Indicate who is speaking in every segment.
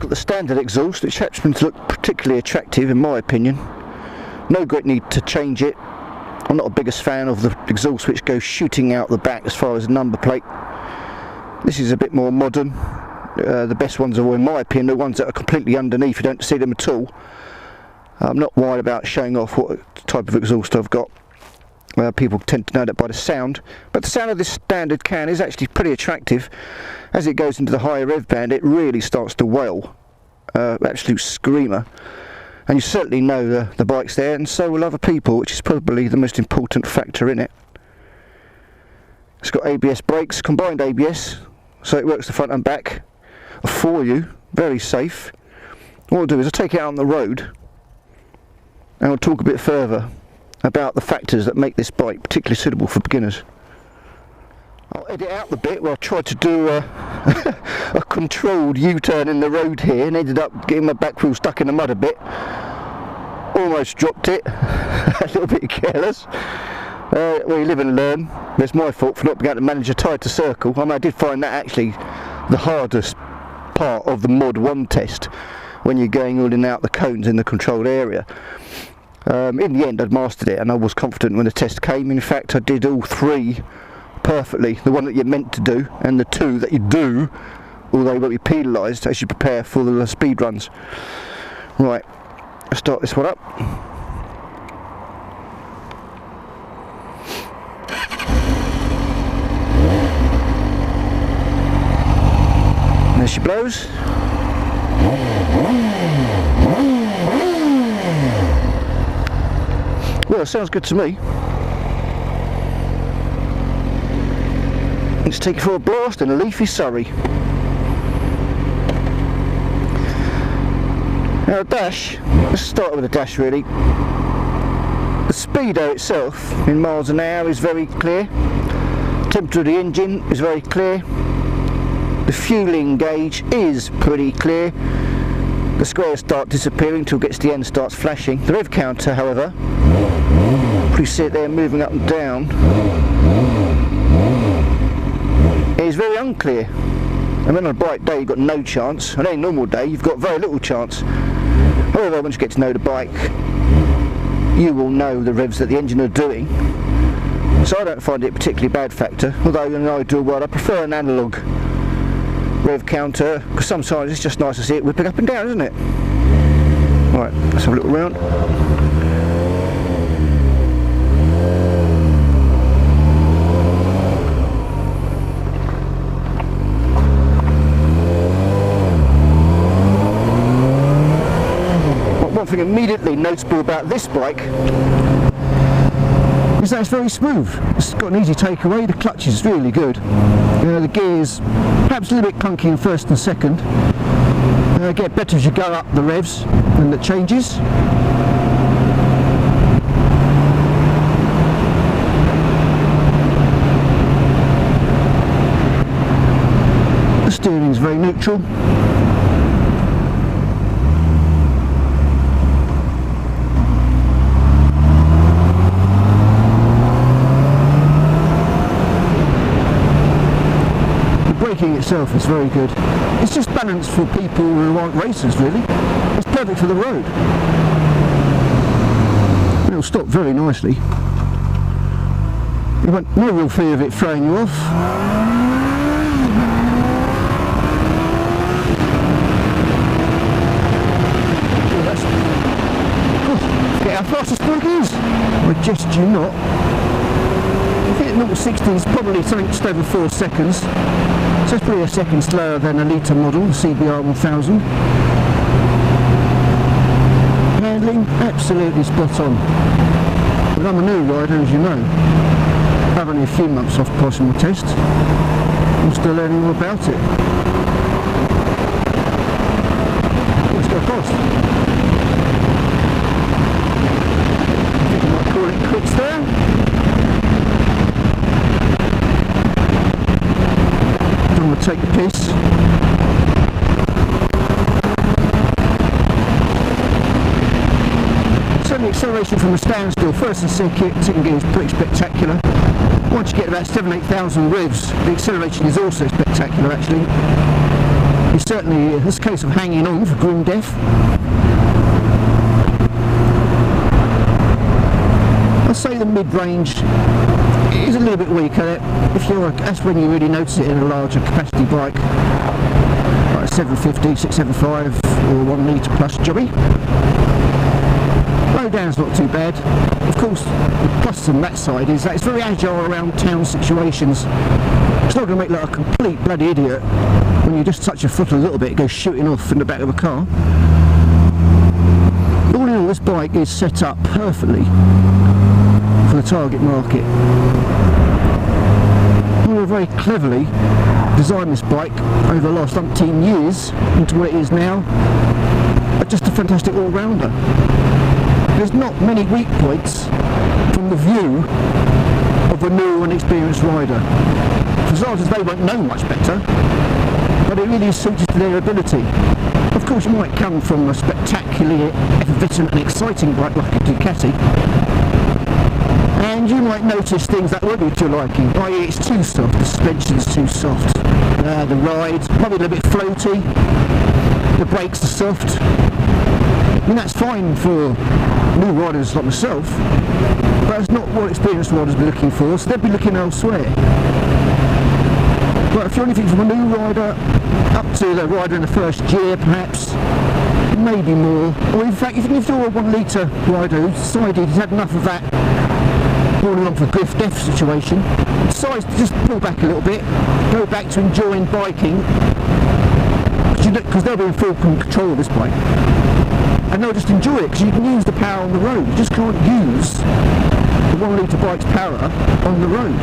Speaker 1: got the standard exhaust, which happens to look particularly attractive in my opinion. No great need to change it. I'm not the biggest fan of the exhaust which goes shooting out the back as far as the number plate. This is a bit more modern. The best ones are, in my opinion, the ones that are completely underneath. You don't see them at all. I'm not worried about showing off what type of exhaust I've got. People tend to know that by the sound, but the sound of this standard can is actually pretty attractive. As it goes into the higher rev band, it really starts to wail. Absolute screamer. And you certainly know the bike's there, and so will other people, which is probably the most important factor in it. It's got ABS brakes, combined ABS, so it works the front and back for you. Very safe. What I'll do is I'll take it out on the road and I'll talk a bit further about the factors that make this bike particularly suitable for beginners. I'll edit out the bit where I tried to do a controlled U-turn in the road here and ended up getting my back wheel stuck in the mud a bit. Almost dropped it, a little bit careless. Well, you live and learn. It's my fault for not being able to manage a tighter circle. I mean, I did find that actually the hardest part of the Mod 1 test, when you're going all in and out the cones in the controlled area. In the end I'd mastered it and I was confident when the test came. In fact, I did all three perfectly, the one that you're meant to do and the two that you do, although you won't be penalised as you prepare for the speed runs. Right, let's start this one up. There she blows. Well, sounds good to me. Let's take it for a blast in a leafy Surrey. Now, a dash, let's start with a dash really. The speedo itself in miles an hour is very clear. Temperature of the engine is very clear. The fueling gauge is pretty clear. The squares start disappearing till it gets to the end, starts flashing. The rev counter, however, you see it there moving up and down, it is very unclear. And then on a bright day you've got no chance, on any normal day you've got very little chance. However, once you get to know the bike, you will know the revs that the engine are doing. So I don't find it a particularly bad factor, although in an ideal world I prefer an analogue rev counter, because sometimes it's just nice to see it whipping up and down, isn't it? Right, let's have a look around. One thing immediately noticeable about this bike is that it's very smooth. It's got an easy takeaway, the clutch is really good. The gears perhaps a little bit clunky in first and second. Get better as you go up the revs and the changes. The steering is very neutral. Braking itself is very good. It's just balanced for people who aren't racers really. It's perfect for the road. It'll stop very nicely. You want no real fear of it throwing you off. Forget how fast this bike is. I jest you not. I think 0 to 60 is probably something just over 4 seconds. So it's probably a second slower than a litre model, the CBR600F. Handling, absolutely spot on. But I'm a new rider, as you know. I've only a few months off passing my test. I'm still learning all about it. Let's go across. I think I might call it quits there. I'm going to take the piece. So the acceleration from a standstill, first and second gear is pretty spectacular. Once you get about 7,000-8,000 revs, the acceleration is also spectacular actually. It's certainly this case of hanging on for grim death. I'd say the mid-range is a little bit weaker. That's when you really notice it in a larger capacity bike, like 750, 675 or 1 litre plus jobby. Low down's not too bad. Of course, the plus on that side is that it's very agile around town situations. It's not going to make like a complete bloody idiot when you just touch your foot a little bit, it goes shooting off in the back of a car. All in all, this bike is set up perfectly for the target market. We've very cleverly designed this bike over the last umpteen years into what it is now. Just a fantastic all-rounder. There's not many weak points from the view of a new and experienced rider. For starters, they won't know much better, but it really is suited to their ability. Of course, you might come from a spectacularly effervescent and exciting bike like a Ducati, and you might notice things that won't be to your liking, i.e. it's too soft, the suspension's too soft, the ride's probably a little bit floaty, the brakes are soft. I mean, that's fine for new riders like myself, but it's not what experienced riders be looking for, so they'll be looking elsewhere. But if you're anything from a new rider up to the rider in the first year perhaps, maybe more, or in fact even if you're a 1 litre rider who's decided he's had enough of that all along for griff death situation, decides to just pull back a little bit, go back to enjoying biking, because they'll be in full control of this bike, and they'll just enjoy it because you can use the power on the road. You just can't use the 1 litre bike's power on the road.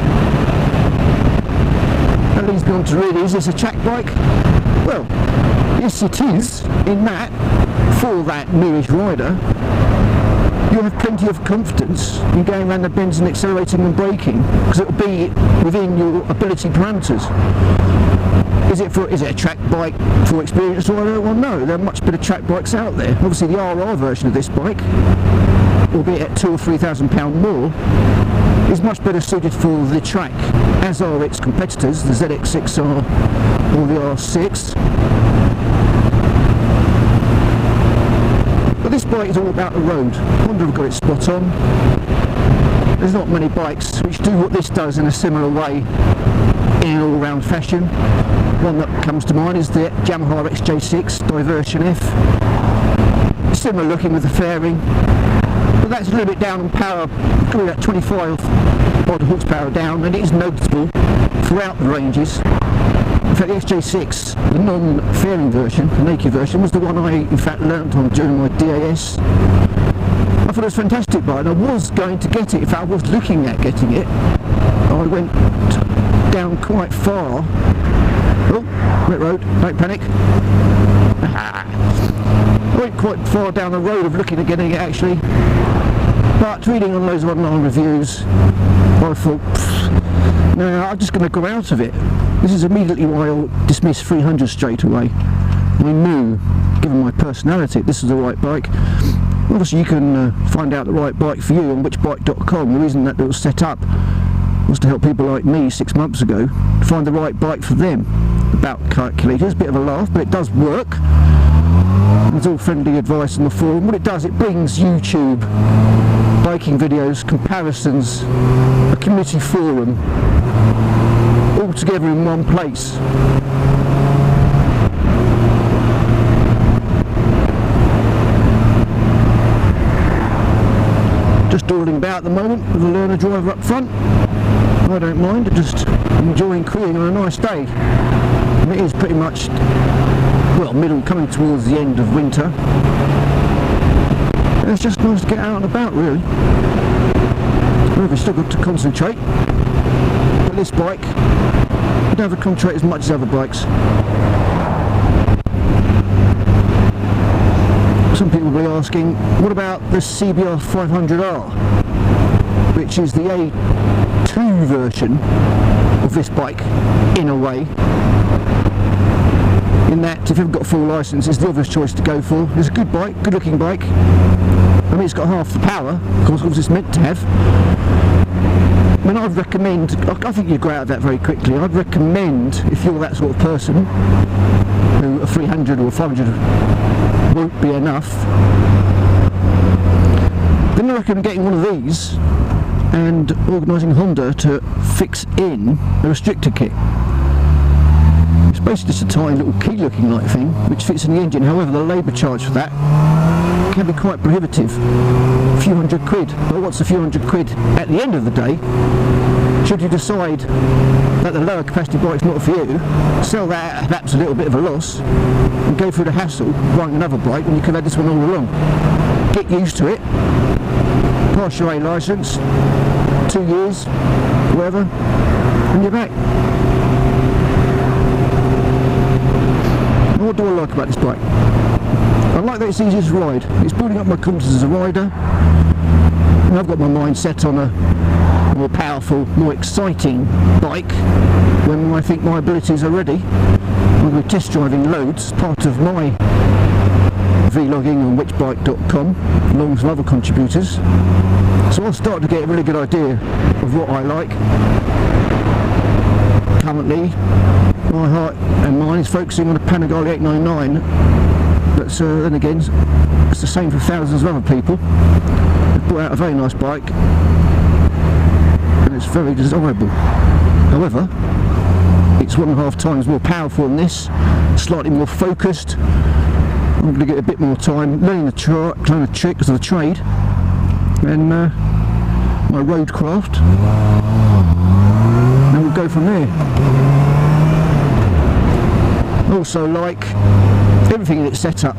Speaker 1: That leads me on to really, is this a track bike? Well, yes it is, in that, for that newish rider, you have plenty of confidence in going around the bends and accelerating and braking, because it will be within your ability parameters. Is it a track bike for experienced rider? Well no, there are much better track bikes out there. Obviously the RR version of this bike, albeit at £2,000 or £3,000 more, is much better suited for the track, as are its competitors, the ZX6R or the R6. But this bike is all about the road. Honda have got it spot on. There's not many bikes which do what this does in a similar way in an all-round fashion. One that comes to mind is the Yamaha XJ6 Diversion F. Similar looking with the fairing, but that's a little bit down on power, probably about 25 odd horsepower down, and it is noticeable throughout the ranges. In fact, the XJ6, the non-fairing version, the naked version, was the one I in fact learnt on during my DAS. I thought it was a fantastic bike, and I was going to get it. In fact, I was looking at getting it. I went down quite far. Oh, wet road, don't panic. I went quite far down the road of looking at getting it actually, but reading on loads of online reviews, I thought, no, I'm just going to go out of it. This is immediately why I dismissed 300 straight away. I knew, given my personality, this is the right bike. Obviously you can find out the right bike for you on whichbike.com. The reason that it was set up was to help people like me 6 months ago find the right bike for them. About calculators, a bit of a laugh, but it does work. There's all friendly advice on the forum. What it does, it brings YouTube, biking videos, comparisons, a community forum, all together in one place. Just dawdling about at the moment with a learner driver up front. I don't mind, just enjoying cruising on a nice day. And it is pretty much, well, coming towards the end of winter. And it's just nice to get out and about, really. We've still got to concentrate. But this bike, you don't have to concentrate as much as other bikes. Some people will be asking, what about the CBR600F, which is the A2 version of this bike, in a way. In that, if you haven't got a full licence, it's the obvious choice to go for. It's a good bike, good looking bike. I mean, it's got half the power, of course, it's meant to have. I mean, I'd recommend, I think you'd grow out of that very quickly. I'd recommend, if you're that sort of person, know a 300 or a 500 won't be enough, then I recommend getting one of these and organising Honda to fix in a restrictor kit. It's basically just a tiny little key looking like thing which fits in the engine. However, the labour charge for that can be quite prohibitive, a few hundred quid. But what's a few hundred quid at the end of the day? Should you decide that the lower capacity bike's not for you, sell that at perhaps a little bit of a loss and go through the hassle buying another bike when you could have this one all along. Get used to it, pass your A licence, 2 years, whatever, and you're back. What do I like about this bike? I like that it's easy to ride. It's building up my confidence as a rider, and I've got my mind set on a more powerful, more exciting bike when I think my abilities are ready. I'm going to be test driving loads, part of my vlogging on whichbike.com, along with some other contributors. So I'll start to get a really good idea of what I like. Currently, my heart and mind is focusing on a Panigale 899, but then again, it's the same for thousands of other people. They've brought out a very nice bike, and it's very desirable. However, it's 1.5 times more powerful than this, slightly more focused. I'm going to get a bit more time learning the tricks of the trade and my roadcraft, and we'll go from there. Also like everything in its setup.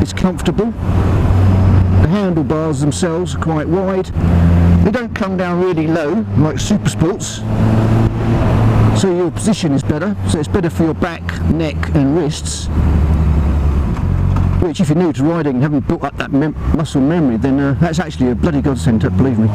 Speaker 1: It's comfortable. The handlebars themselves are quite wide. They don't come down really low like Super Sports, so your position is better, so it's better for your back, neck and wrists, which if you're new to riding and haven't built up that muscle memory, then that's actually a bloody godsend, believe me.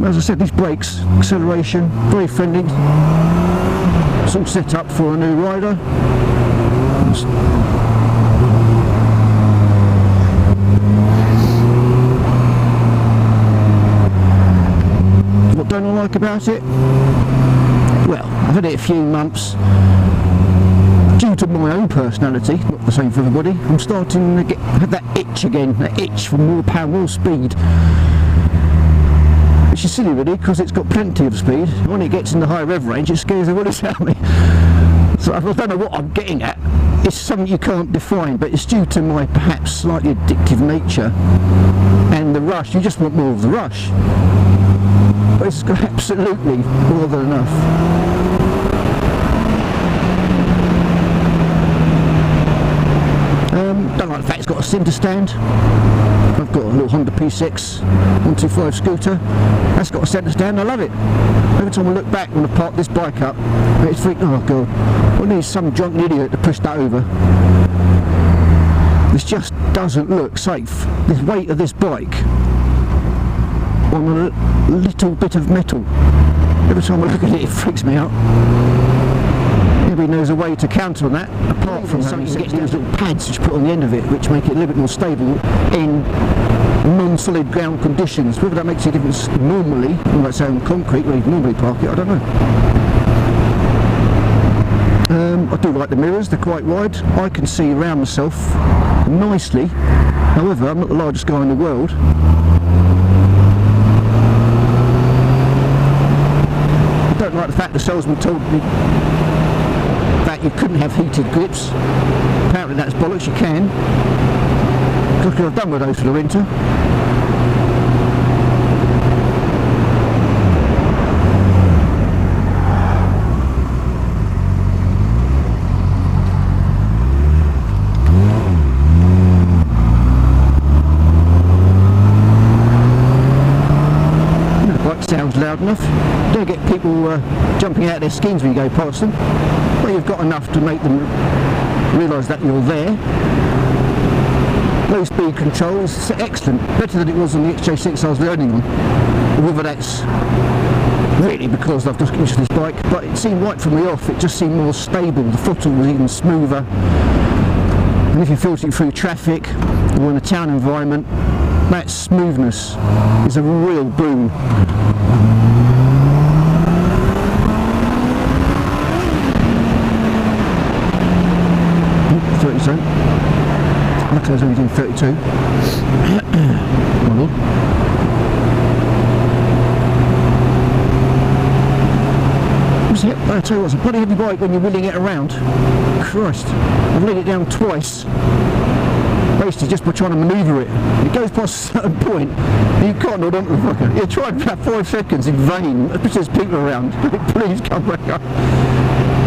Speaker 1: As I said, these brakes, acceleration, very friendly. It's all set up for a new rider. What don't I like about it? Well, I've had it a few months. Due to my own personality, not the same for everybody, I'm starting to have that itch again, that itch for more power, more speed. Which is silly really, because it's got plenty of speed. When it gets in the high rev range, it scares the willies out of me. So I don't know what I'm getting at. It's something you can't define, but it's due to my perhaps slightly addictive nature and the rush. You just want more of the rush. But it's got absolutely more than enough. Don't like the fact it's got a centre stand. I've got a little Honda P6 125 scooter. That's got a centre stand. I love it. Every time I look back when I park this bike up, it's thinking, oh god, I need some drunken idiot to push that over. This just doesn't look safe. The weight of this bike on a little bit of metal. Every time I look at it, it freaks me out. Everybody knows a way to counter on that, apart from something to get those little pads which you put on the end of it, which make it a little bit more stable in non-solid ground conditions. Whether that makes a difference normally, you might say on concrete where you normally park it, I don't know. I do like the mirrors, they're quite wide. I can see around myself nicely. However, I'm not the largest guy in the world. I don't like the fact the salesman told me that you couldn't have heated grips. Apparently that's bollocks, you can. Because I've done with those for the winter. Sounds loud enough. Don't get people jumping out of their skins when you go past them. Well, you've got enough to make them realise that you're there. Low speed control is excellent, better than it was on the XJ6 I was learning on. Whether that's really because I've just used this bike, but it seemed right from the off, it just seemed more stable. The throttle was even smoother, and if you're filtering through traffic or in a town environment, that smoothness is a real boon. 30. Luckily I was only doing 32. My lord. I tell you what, it's a bloody heavy bike when you're wheeling it around. Christ, I've laid it down twice, basically just by trying to manoeuvre it. It goes past a certain point, and you can't hold on to the fucker. You tried for about 5 seconds in vain, because there's people around. Please come back up.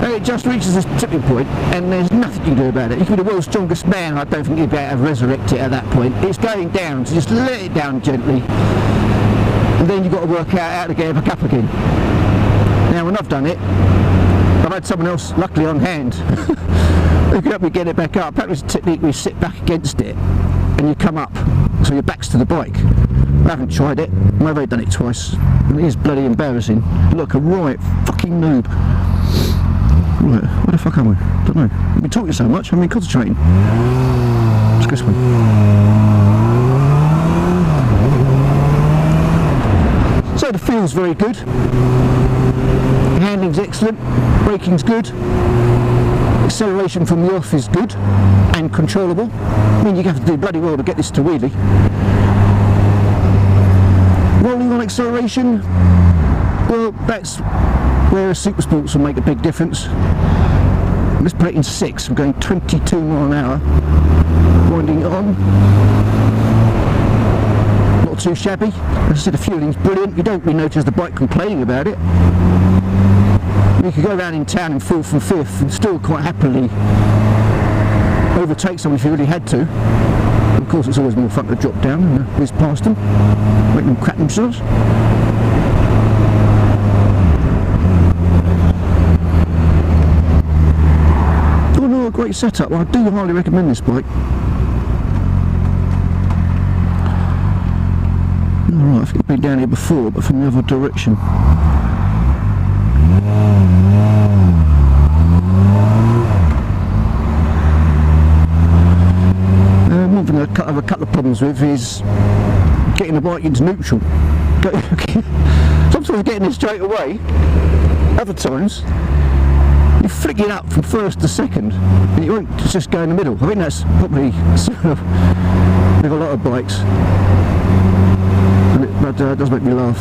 Speaker 1: And it just reaches this tipping point, and there's nothing you can do about it. You can be the world's strongest man, I don't think you'd be able to resurrect it at that point. It's going down, so just let it down gently, and then you've got to work out how to get it back up again. Now when I've done it, I've had someone else luckily on hand who can help me get it back up. That was a technique where you sit back against it and you come up so your back's to the bike. I haven't tried it, I've only done it twice, and it is bloody embarrassing. Look, a right fucking noob. Right, where the fuck am I? Don't know. I've been talking so much, I haven't been concentrating. Let's go this way. So the feel's very good. Handling's excellent, braking's good, acceleration from the off is good and controllable. I mean, you have to do bloody well to get this to wheelie. Rolling on acceleration, well, that's where a super sports will make a big difference. Let's put it in 6, I'm going 22 miles an hour, winding it on. Not too shabby. As I said, the fueling's brilliant, you don't really notice the bike complaining about it. You could go around in town in 4th and 5th and still quite happily overtake someone if you really had to. Of course, it's always more fun to drop down and whiz past them, make them crap themselves. Oh no, a great setup. I do highly recommend this bike. Alright, I think I've been down here before, but from the other direction. One thing I have a couple of problems with is getting the bike into neutral. Sometimes getting it straight away, other times you flick it up from 1st to 2nd and it won't just go in the middle. I think that's probably sort of with a lot of bikes, and it does make me laugh.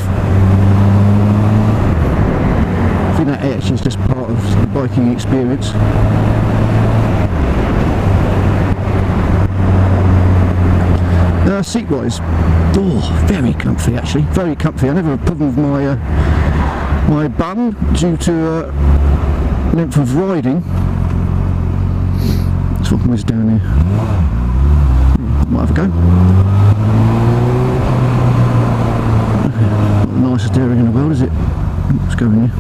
Speaker 1: I think that actually is just part of the biking experience. Seat wise, oh, very comfy actually, very comfy. I never had a problem with my bum due to length of riding. Let's walk this down here. Might have a go. Not the nicest area in the world, is it? Let's go in here.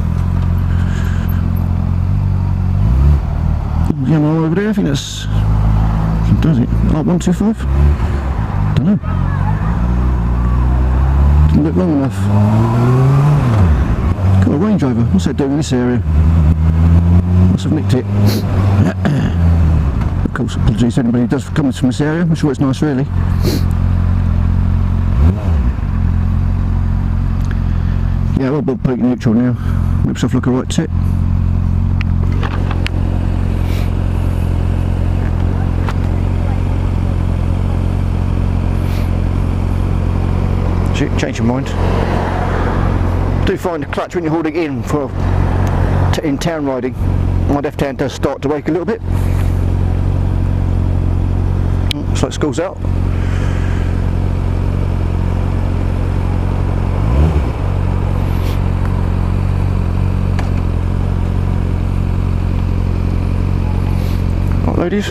Speaker 1: Yeah, I'm over there. I think that's. Does it? Oh, 125. Don't know. Didn't look long enough. Got a Range Rover. What's that doing in this area? Must have nicked it. Of course, apologies to anybody who does come from this area. I'm sure it's nice, really. Yeah, I'll put it neutral now. Make myself look a right tit. Change your mind. Do find the clutch when you're holding it in for in town riding. My left hand does start to wake a little bit. Looks like school's out. Right, ladies.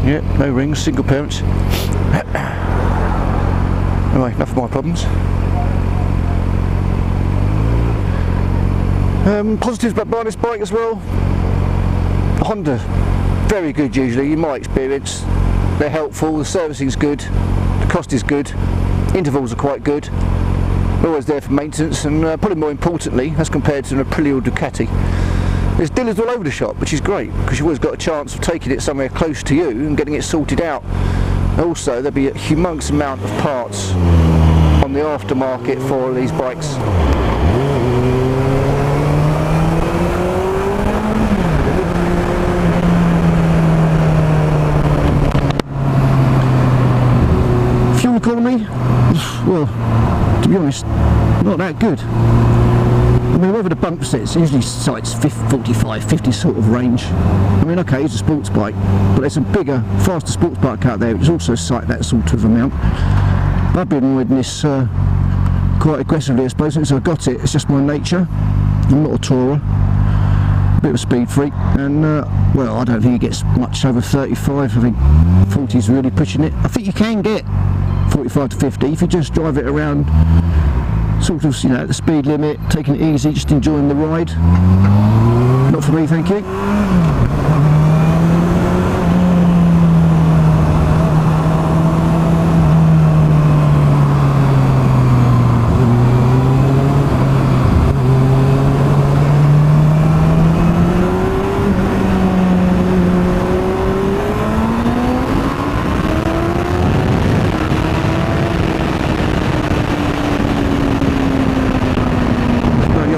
Speaker 1: Yep, no rings, single parents. Anyway, enough of my problems. Positives about buying this bike as well. Honda, very good usually, in my experience. They're helpful, the servicing's good, the cost is good, intervals are quite good. They're always there for maintenance, and probably more importantly, as compared to an Aprilia or Ducati, there's dealers all over the shop, which is great, because you've always got a chance of taking it somewhere close to you and getting it sorted out Also, there'll be a humongous amount of parts on the aftermarket for these bikes. Fuel economy? Well, to be honest, not that good. I mean, wherever the bump sits, it usually cites 45, 50 sort of range. I mean, okay, it's a sports bike, but there's a bigger, faster sports bike out there which also cite that sort of amount. I've been riding this quite aggressively, I suppose, since I got it. It's just my nature. I'm not a tourer, a bit of a speed freak, and well, I don't think it gets much over 35. I think 40 is really pushing it. I think you can get 45 to 50 if you just drive it around sort of, you know, at the speed limit, taking it easy, just enjoying the ride. Not for me, thank you.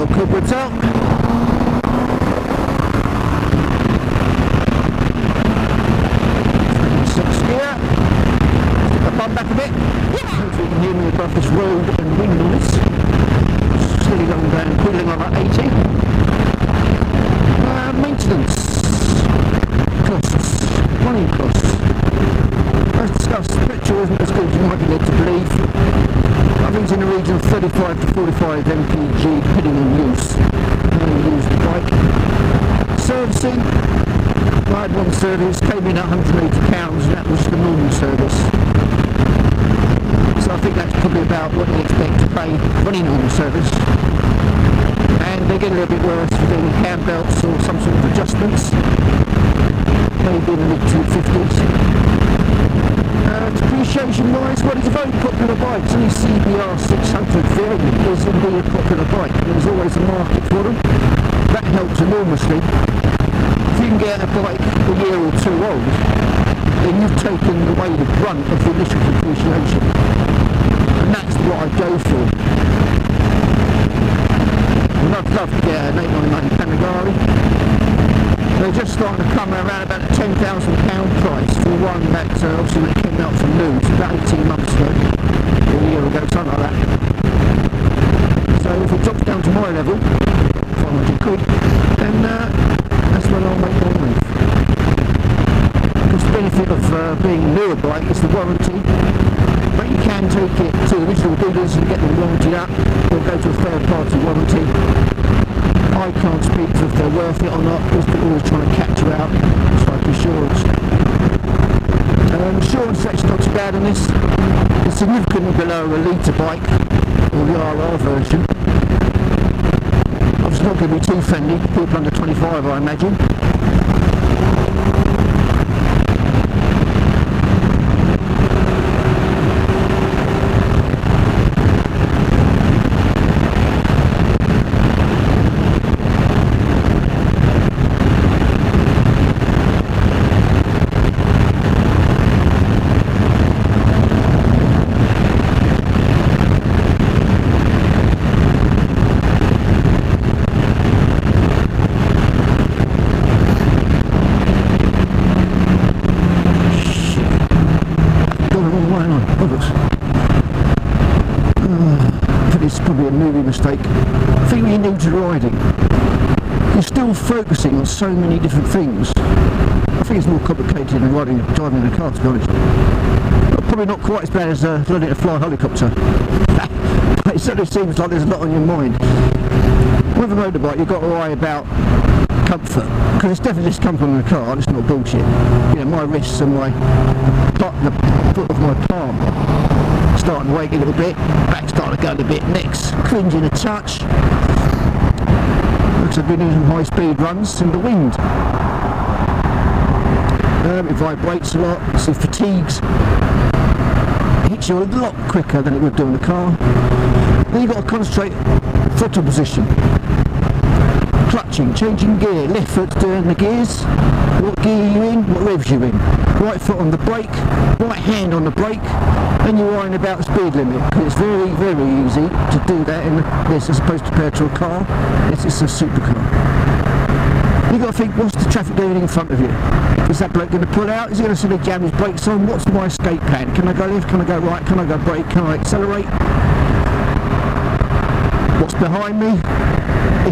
Speaker 1: Cobwebs out. Sixth gear. Stick the bum back a bit. Hopefully you can hear me above this road and wind noise. Steady long down, wheeling on at 80. Maintenance costs, running costs. As discussed, petrol isn't as good as you might be led to believe. I think it's in the region of 35 to 45 mpg depending on use. How you use the bike. Servicing, I had one service, came in at £180 and that was the normal service. So I think that's probably about what you expect to pay for any normal service. And they get a little bit worse for doing cam belts or some sort of adjustments. Maybe in the mid 250s. Depreciation wise, well, it's a very popular bike. It's only CBR600 variant is indeed a popular bike. There's always a market for them. That helps enormously. If you can get a bike a year or two old, then you've taken away the brunt of the initial depreciation. And that's what I go for. And I'd love to get an 899 Panigale. They're just starting to come around about a £10,000 price for one that obviously when it came out from new, about 18 months ago, or a year ago, something like that. So if it drops down to my level, 500 quid, then that's when I'll make my move. Because the benefit of being a newer bike is the warranty, but you can take it to the original dealers and get them warranted up, or go to a third party warranty. I can't speak to if they're worth it or not, because they're always trying to catch you out. It's like insurance. Insurance is actually not too bad on this. It's significantly below a litre bike, or the RR version. Obviously not going to be too friendly, people under 25 I imagine. It's probably a movie mistake. I think when you're new to riding, you're still focusing on so many different things. I think it's more complicated than driving a car, to be honest. Probably not quite as bad as learning to fly a helicopter. But it certainly seems like there's a lot on your mind. With a motorbike, you've got to worry about comfort, because it's definitely discomfort on the car, and it's not bullshit. You know, my wrists and the foot of my palm starting to wake a little bit, back starting to go a little bit, neck's cringing a touch. Looks like I've been doing some high speed runs in the wind. It vibrates a lot, so fatigues. It hits you a lot quicker than it would do in the car. Then you've got to concentrate throttle position, clutching, changing gear, left foot doing the gears, what gear you in, what revs you in. Right foot on the brake, right hand on the brake, and you're worrying about the speed limit, because it's very, very easy to do that in this as opposed to compared to a car. This is a supercar. You've got to think, what's the traffic doing in front of you? Is that bloke going to pull out? Is he going to suddenly jam his brakes on? What's my escape plan? Can I go left? Can I go right? Can I go brake? Can I accelerate? What's behind me?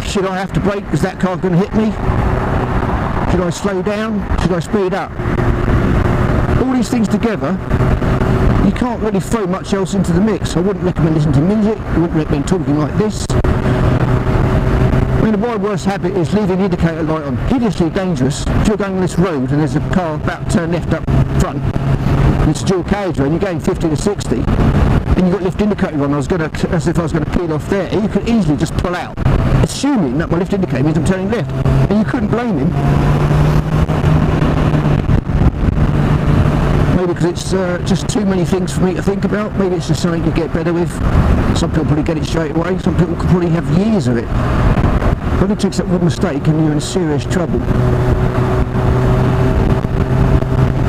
Speaker 1: Should I have to brake? Is that car going to hit me? Should I slow down? Should I speed up? All these things together, you can't really throw much else into the mix. I wouldn't recommend listening to music. I wouldn't recommend talking like this. I mean, my worst habit is leaving the indicator light on. Hideously dangerous. If you're going on this road and there's a car about to turn left up front, and it's a dual carriageway and you're going 50 to 60, and you've got lift indicator on, as if I was going to peel off there, and you could easily just pull out, assuming that my lift indicator means I'm turning left. And you couldn't blame him. Maybe because it's just too many things for me to think about. Maybe it's just something you get better with. Some people probably get it straight away. Some people could probably have years of it. But it takes that one mistake and you're in serious trouble.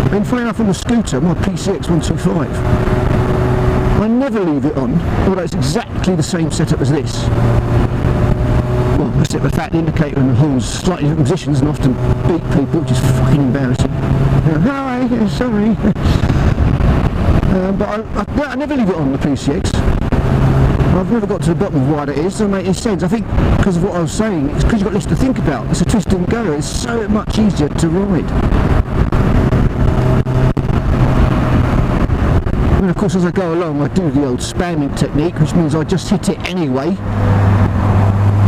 Speaker 1: I mean, funny enough, on the scooter, my PCX125, I never leave it on, although it's exactly the same setup as this. Well, except the fact the indicator and the horns slightly different positions and often beat people, which is fucking embarrassing. Hi, sorry. But I never leave it on the PCX. I've never got to the bottom of why that is. Doesn't make any sense. I think because of what I was saying, it's because you've got less to think about. It's a twist and go. It's so much easier to ride. I mean, of course, as I go along, I do the old spamming technique, which means I just hit it anyway.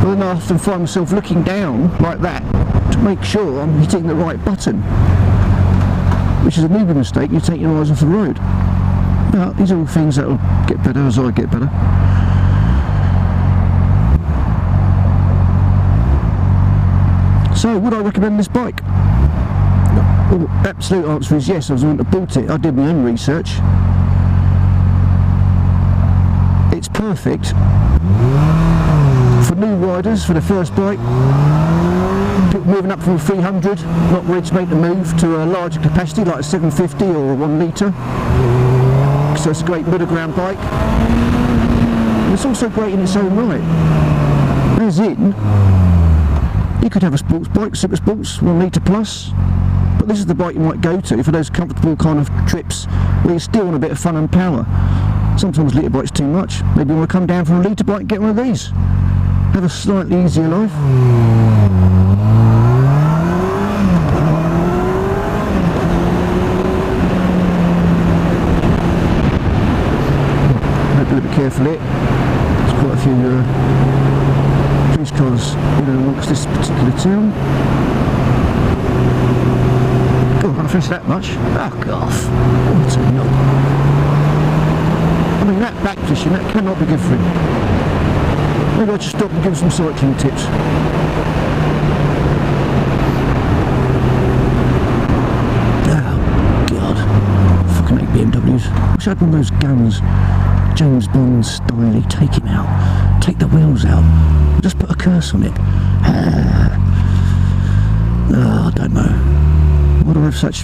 Speaker 1: But then I often find myself looking down like that to make sure I'm hitting the right button, which is a newbie mistake. You take your eyes off the road. Now, these are all things that will get better as I get better. So, would I recommend this bike? Well, absolute answer is yes. I was going to bought it. I did my own research. It's perfect for new riders, for the first bike. People moving up from a 300, not ready to make the move to a larger capacity like a 750 or a 1 litre. So it's a great middle ground bike. And it's also great in its own right. As in, you could have a sports bike, super sports, 1 litre plus, but this is the bike you might go to for those comfortable kind of trips where you still want a bit of fun and power. Sometimes litre bike's too much. Maybe you want to come down from a litre bike and get one of these. Have a slightly easier life. Be a bit careful here. There's quite a few police cars amongst this particular town. God, I can't finish that much. Fuck off. What a knob. I mean, that back position, that cannot be good for him. Maybe I'll just stop and give him some cycling tips. Oh, God. Fucking hate BMWs. I wish I had one of those guns. James Bond style, take him out, take the wheels out, just put a curse on it. Oh, I don't know. Why do I have such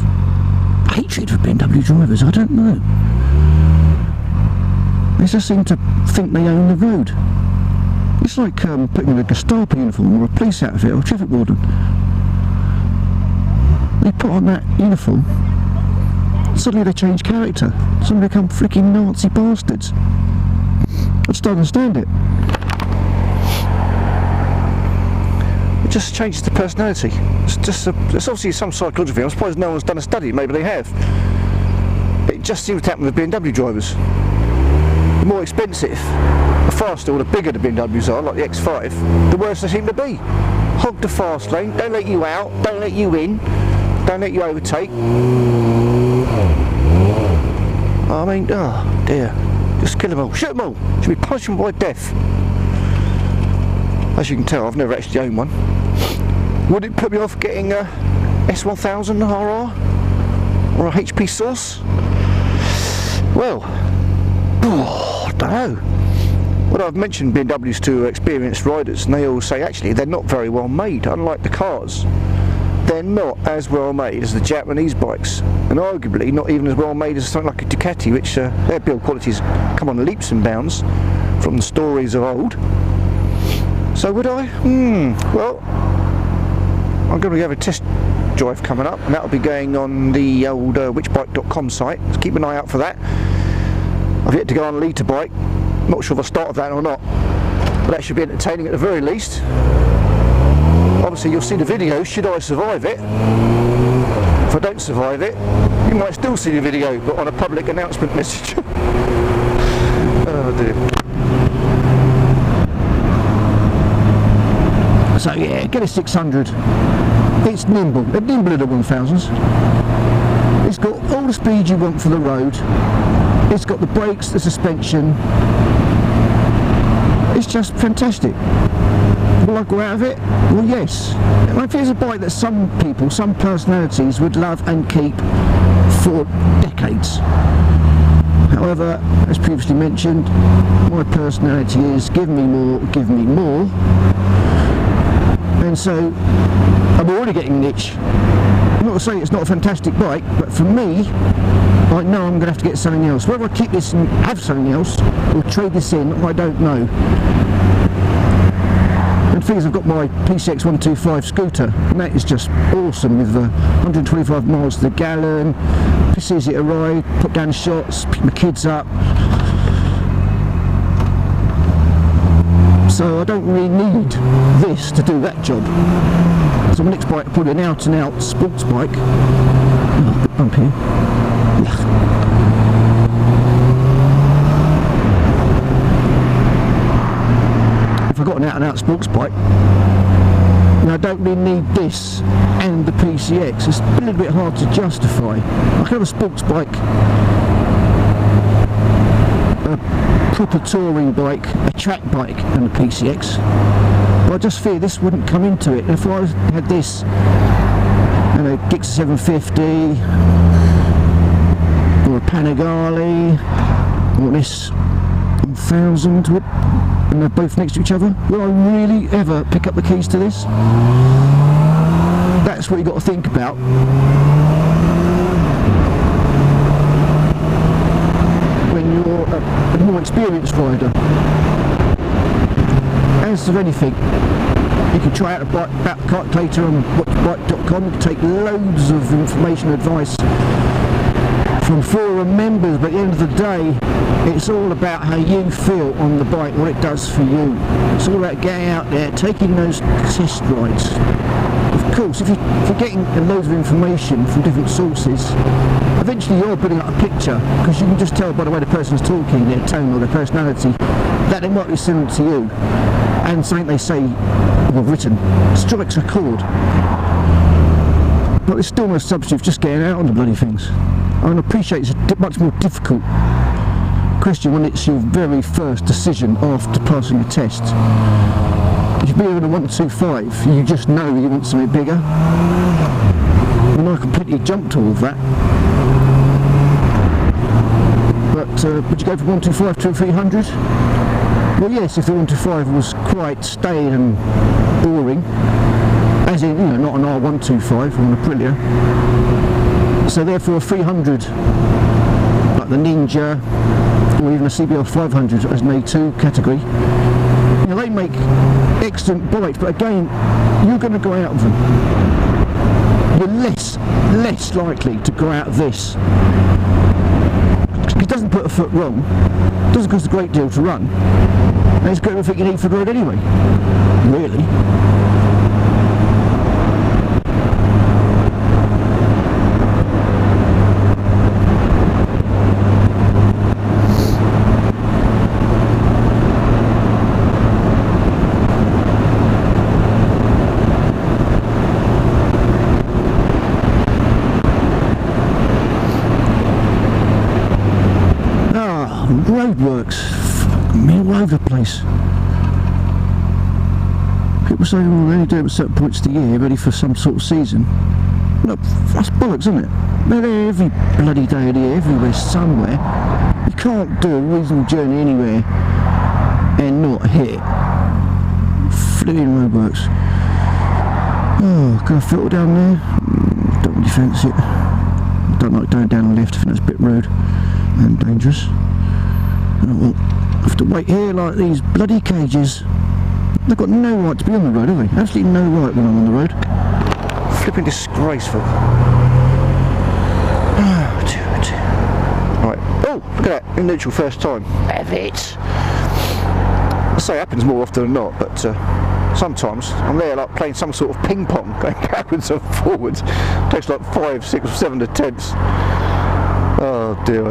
Speaker 1: hatred for BMW drivers? I don't know. They just seem to think they own the road. It's like putting in a Gestapo uniform or a police outfit or a traffic warden. They put on that uniform, suddenly they change character. Suddenly become freaking Nazi bastards. I just don't understand it. It just changes the personality. It's obviously some psychological thing. I'm surprised no one's done a study. Maybe they have. It just seems to happen with BMW drivers. The more expensive, the faster or the bigger the BMWs are, like the X5, the worse they seem to be. Hog the fast lane, don't let you out, don't let you in, don't let you overtake. I mean, oh dear, just kill them all, shoot them all, should be punishable by death. As you can tell, I've never actually owned one. Would it put me off getting a S1000 RR or a HP Source? Well, I don't know. Well, I've mentioned BMWs to experienced riders and they all say actually they're not very well made, unlike the cars. they're not as well made as the Japanese bikes, and arguably not even as well made as something like a Ducati, which their build qualities come on leaps and bounds from the stories of old. So would I? Well, I'm going to have a test drive coming up, and that'll be going on the old whichbike.com site, so keep an eye out for that. I've yet to go on a litre bike, not sure if I started that or not, but that should be entertaining at the very least. Obviously you'll see the video should I survive it. If I don't survive it, you might still see the video, but on a public announcement message. Oh dear. So yeah, get a 600. It's nimble, they're nimbler than 1000s. It's got all the speed you want for the road. It's got the brakes, the suspension. It's just fantastic. Will I go out of it? Well, yes. I think it's a bike that some people, some personalities would love and keep for decades. However, as previously mentioned, my personality is give me more, give me more. And so I'm already getting an itch. I'm not to say it's not a fantastic bike, but for me, I know I'm going to have to get something else. Whether I keep this and have something else, or trade this in, I don't know. And the thing is, I've got my PCX125 scooter, and that is just awesome with 125 miles to the gallon. It's easy to ride, put down shots, pick my kids up. So I don't really need this to do that job. So my next bike, probably an out and out sports bike. Oh, a bit bumpy. If I got an out and out sports bike, and I don't really need this and the PCX, it's a little bit hard to justify. I can have a sports bike, a proper touring bike, a track bike and a PCX, but I just fear this wouldn't come into it. And if I had this and a Gixxer 750 or a Panigale or this 1000 and they're both next to each other, will I really ever pick up the keys to this? That's what you've got to think about. When you're a more experienced rider. As of anything, you can try out a bike calculator on whichbike.com. You can take loads of information and advice from forum members, but at the end of the day, it's all about how you feel on the bike, what it does for you. It's all about getting out there, taking those test rides. Of course, if you're getting loads of information from different sources, eventually you're building up a picture, because you can just tell by the way the person's talking, their tone or their personality, that they might be similar to you, and something they say or written strikes a chord. But it's still no substitute for just getting out on the bloody things. I can appreciate it's a much more difficult question when it's your very first decision after passing the test. If you're bigger than a 125, you just know you want something bigger. And I completely jumped all of that. But would you go from 125 to a 300? Well, yes, if the 125 was quite staid and boring, as in, you know, not an R125 or an Aprilia. So therefore a 300, like the Ninja, or even a CBR600 as an A2 category, you know, they make excellent bikes, but again, you're going to go out of them. You're less likely to go out of this. It doesn't put a foot wrong, it doesn't cost a great deal to run, and it's got everything you need for the road anyway, really. Roadworks, all over the place. People say, well, they only do it at certain points of the year, ready for some sort of season. Look, that's bollocks, isn't it? They're there every bloody day of the year, everywhere, somewhere. You can't do a reasonable journey anywhere and not hit flipping roadworks. Oh, got a filter down there. Don't really fancy it. Don't like going down the lift, I think that's a bit rude and dangerous. Oh, well, I have to wait here like these bloody cages. They've got no right to be on the road, have they? Absolutely no right when I'm on the road. Flipping disgraceful. Oh, dear, dear. Right. Oh, look at that. In neutral first time. Have it. I say it happens more often than not, but sometimes I'm there like playing some sort of ping pong, going backwards and forwards. Takes like 5, 6 or 7 attempts. Oh dear.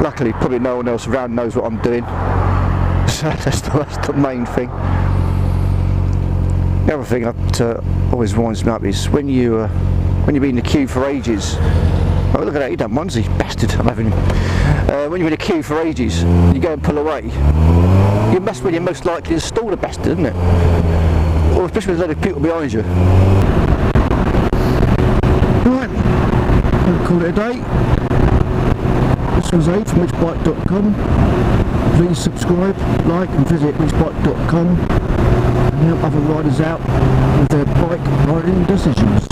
Speaker 1: Luckily probably no one else around knows what I'm doing. So that's the main thing. The other thing that always winds me up is when you've been in the queue for ages. Oh, look at that, he done onesie, bastard, I'm having him. When you're in a queue for ages, you go and pull away, you must when you're most likely to stall the bastard, isn't it? Or especially with a lot of people behind you. Right, I'll call it a day. This was Abe from whichbike.com. Please subscribe, like and visit whichbike.com and help other riders out with their bike riding decisions.